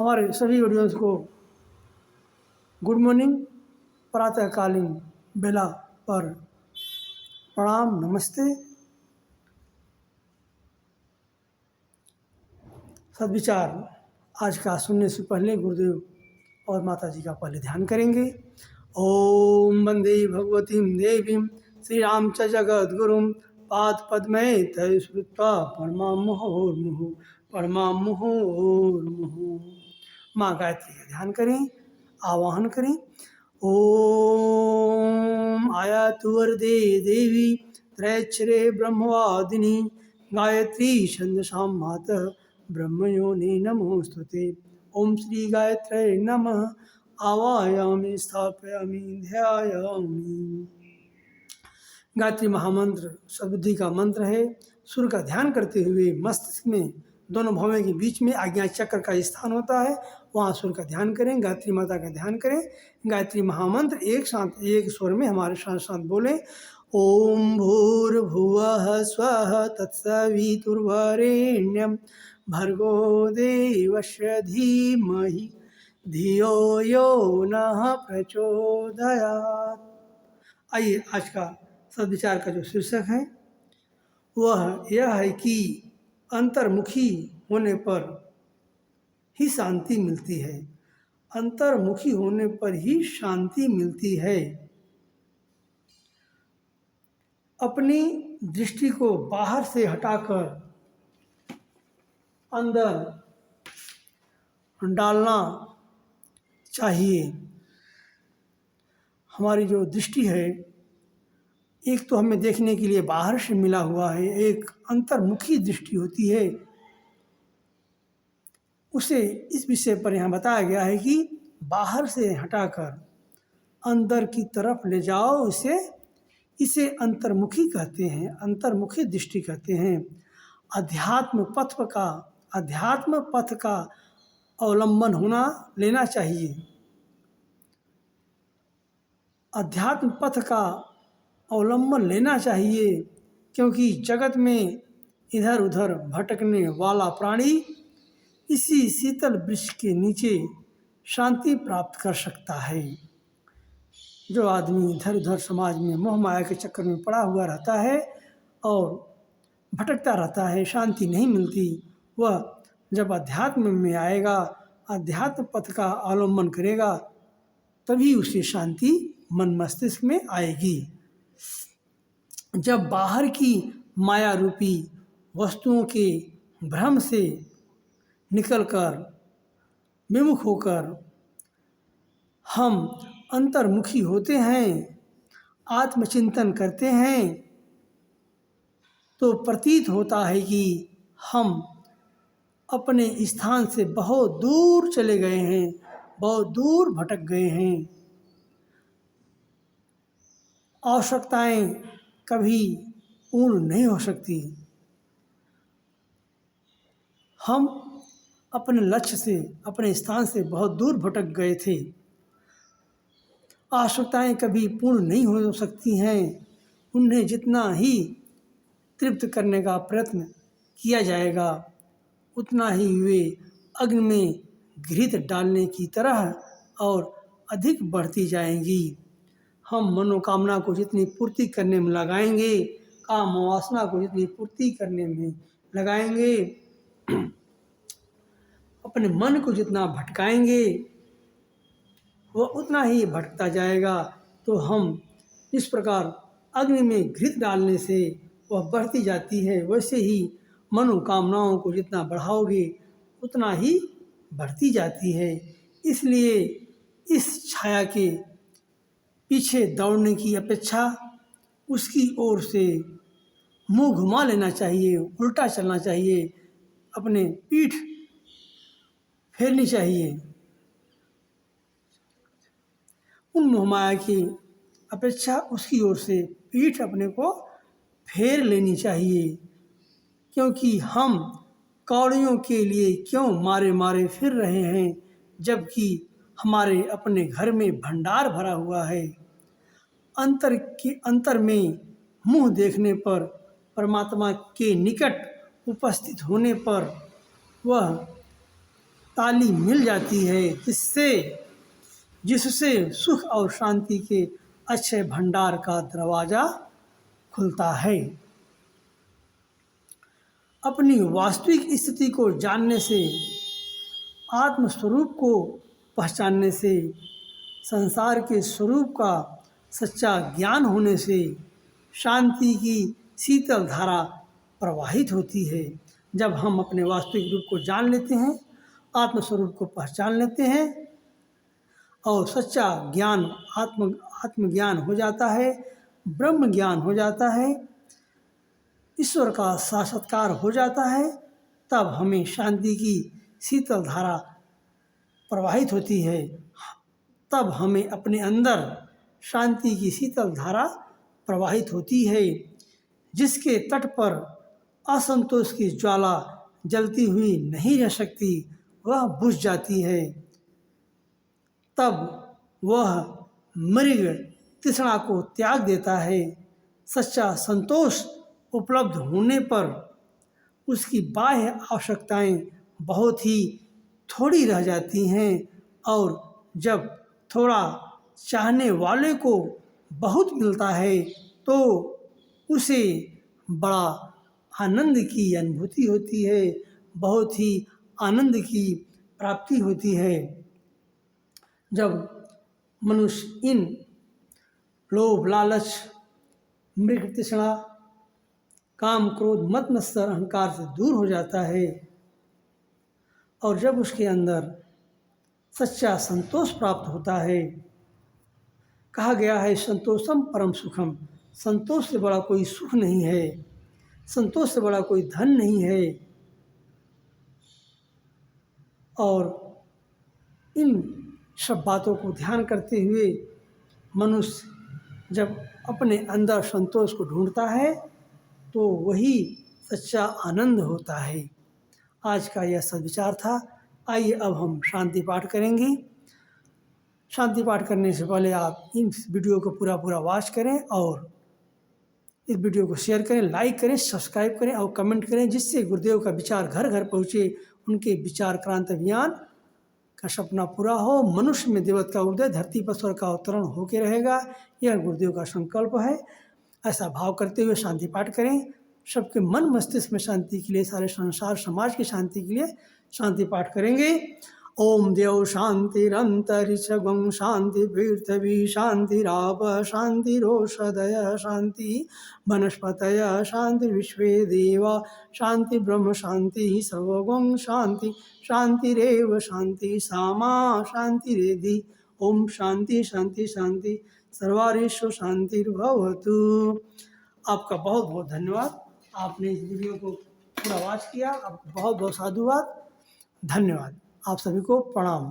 हमारे सभी ऑडियंस को गुड मॉर्निंग। प्रातःकालीन बेला पर प्रणाम, नमस्ते। सद्विचार आज का सुनने से पहले गुरुदेव और माता जी का पहले ध्यान करेंगे। ओम वंदे भगवतीं देवीं श्री राम च जगद्गुरुं पाद पद्मे तय स्मृत्वा परमामुहुर्मुहुः। माँ गायत्री का ध्यान करें, आवाहन करें। ओम आयातु वरदे देवी त्रैक्षरे ब्रह्मवादिनी गायत्री छंदसां मातः ब्रह्मयोनि नमोस्तुते। ओम श्री गायत्रे नमः। आवायामि स्थापयामि ध्यायामि। गायत्री महामंत्र सद्बुद्धि का मंत्र है। सूर्य का ध्यान करते हुए मस्तिष्क में दोनों भौवें के बीच में आज्ञा चक्र का स्थान होता है, वहाँ सूर्य का ध्यान करें, गायत्री माता का ध्यान करें। गायत्री महामंत्र एक साथ एक स्वर में हमारे साथ साथ बोलें। ओम भूर्भुवः स्वः तत्सवितुर्वरेण्यं भर्गो देवस्य धीमहि धियो यो नः प्रचोदयात्। आइए, आज का सद्विचार का जो शीर्षक है वह यह है कि अंतर्मुखी होने पर ही शांति मिलती है। अंतर्मुखी होने पर ही शांति मिलती है। अपनी दृष्टि को बाहर से हटाकर अंदर डालना चाहिए। हमारी जो दृष्टि है, एक तो हमें देखने के लिए बाहर से मिला हुआ है, एक अंतर्मुखी दृष्टि होती है। उसे इस विषय पर यहाँ बताया गया है कि बाहर से हटाकर अंदर की तरफ ले जाओ, इसे अंतर्मुखी कहते हैं, अंतर्मुखी दृष्टि कहते हैं। अध्यात्म पथ का अवलंबन लेना चाहिए। अध्यात्म पथ का अवलंबन लेना चाहिए, क्योंकि जगत में इधर उधर भटकने वाला प्राणी इसी शीतल वृक्ष के नीचे शांति प्राप्त कर सकता है। जो आदमी इधर उधर समाज में मोह माया के चक्कर में पड़ा हुआ रहता है और भटकता रहता है, शांति नहीं मिलती, वह जब अध्यात्म में आएगा, अध्यात्म पथ का अवलंबन करेगा, तभी उसे शांति मन मस्तिष्क में आएगी। जब बाहर की माया रूपी वस्तुओं के भ्रम से निकलकर विमुख होकर हम अंतर्मुखी होते हैं, आत्मचिंतन करते हैं, तो प्रतीत होता है कि हम अपने स्थान से बहुत दूर चले गए हैं, बहुत दूर भटक गए हैं। आवश्यकताएं कभी पूर्ण नहीं हो सकती। हम अपने लक्ष्य से, अपने स्थान से बहुत दूर भटक गए थे। आवश्यकताएं कभी पूर्ण नहीं हो सकती हैं। उन्हें जितना ही तृप्त करने का प्रयत्न किया जाएगा, उतना ही वे अग्नि में घृत डालने की तरह और अधिक बढ़ती जाएंगी। हम मनोकामना को जितनी पूर्ति करने में लगाएंगे, काम वासना को जितनी पूर्ति करने में लगाएंगे, अपने मन को जितना भटकाएंगे, वह उतना ही भटकता जाएगा। तो हम इस प्रकार अग्नि में घृत डालने से वह बढ़ती जाती है, वैसे ही मनोकामनाओं को जितना बढ़ाओगे उतना ही बढ़ती जाती है। इसलिए इस छाया के पीछे दौड़ने की अपेक्षा उसकी ओर से मुंह घुमा लेना चाहिए, उल्टा चलना चाहिए, अपने पीठ फेरनी चाहिए। उन मोहमाया की अपेक्षा उसकी ओर से पीठ अपने को फेर लेनी चाहिए, क्योंकि हम कौड़ियों के लिए क्यों मारे मारे फिर रहे हैं, जबकि हमारे अपने घर में भंडार भरा हुआ है। अंतर में मुंह देखने पर, परमात्मा के निकट उपस्थित होने पर वह ताली मिल जाती है, जिससे सुख और शांति के अच्छे भंडार का दरवाज़ा खुलता है। अपनी वास्तविक स्थिति को जानने से, आत्मस्वरूप को पहचानने से, संसार के स्वरूप का सच्चा ज्ञान होने से शांति की शीतल धारा प्रवाहित होती है। जब हम अपने वास्तविक रूप को जान लेते हैं, आत्मस्वरूप को पहचान लेते हैं और सच्चा ज्ञान आत्मज्ञान हो जाता है, ब्रह्म ज्ञान हो जाता है, ईश्वर का साक्षात्कार हो जाता है, तब हमें शांति की शीतल धारा प्रवाहित होती है। तब हमें अपने अंदर शांति की शीतल धारा प्रवाहित होती है, जिसके तट पर असंतोष की ज्वाला जलती हुई नहीं रह सकती, वह बुझ जाती है। तब वह मृग तृष्णा को त्याग देता है। सच्चा संतोष उपलब्ध होने पर उसकी बाह्य आवश्यकताएं बहुत ही थोड़ी रह जाती हैं, और जब थोड़ा चाहने वाले को बहुत मिलता है तो उसे बड़ा आनंद की अनुभूति होती है, बहुत ही आनंद की प्राप्ति होती है। जब मनुष्य इन लोभ, लालच, मृग तृष्णा, काम, क्रोध, मद मत्सर, अहंकार से दूर हो जाता है और जब उसके अंदर सच्चा संतोष प्राप्त होता है, कहा गया है संतोषम परम सुखम, संतोष से बड़ा कोई सुख नहीं है, संतोष से बड़ा कोई धन नहीं है। और इन सब बातों को ध्यान करते हुए मनुष्य जब अपने अंदर संतोष को ढूंढता है तो वही सच्चा आनंद होता है। आज का यह सद्विचार था। आइए अब हम शांति पाठ करेंगे। शांति पाठ करने से पहले आप इस वीडियो को पूरा वॉच करें और इस वीडियो को शेयर करें, लाइक करें, सब्सक्राइब करें और कमेंट करें, जिससे गुरुदेव का विचार घर घर पहुँचे, उनके विचार क्रांति अभियान का सपना पूरा हो, मनुष्य में देवत का उदय, धरती पर स्वर्ग का अवतरण होके रहेगा। यह गुरुदेव का संकल्प है। ऐसा भाव करते हुए शांति पाठ करें। सबके मन मस्तिष्क में शांति के लिए, सारे संसार समाज की शांति के लिए शांति पाठ करेंगे। ओम देव शांतिरंतरिक्ष गं शांति पृथ्वी शांतिराप शांतिरोषधय शांति वनस्पतय शांति विश्वे देवा शांति ब्रह्म शांति सर्वगं शांति शांतिरेव शांति सामा शांतिरेधि। ओम शांति शांति शांति सर्वारिषु शांतिर्भवतु। आपका बहुत बहुत धन्यवाद। आपने इस वीडियो को पूरा वॉच किया। आपको बहुत बहुत साधुवाद, धन्यवाद। आप सभी को प्रणाम।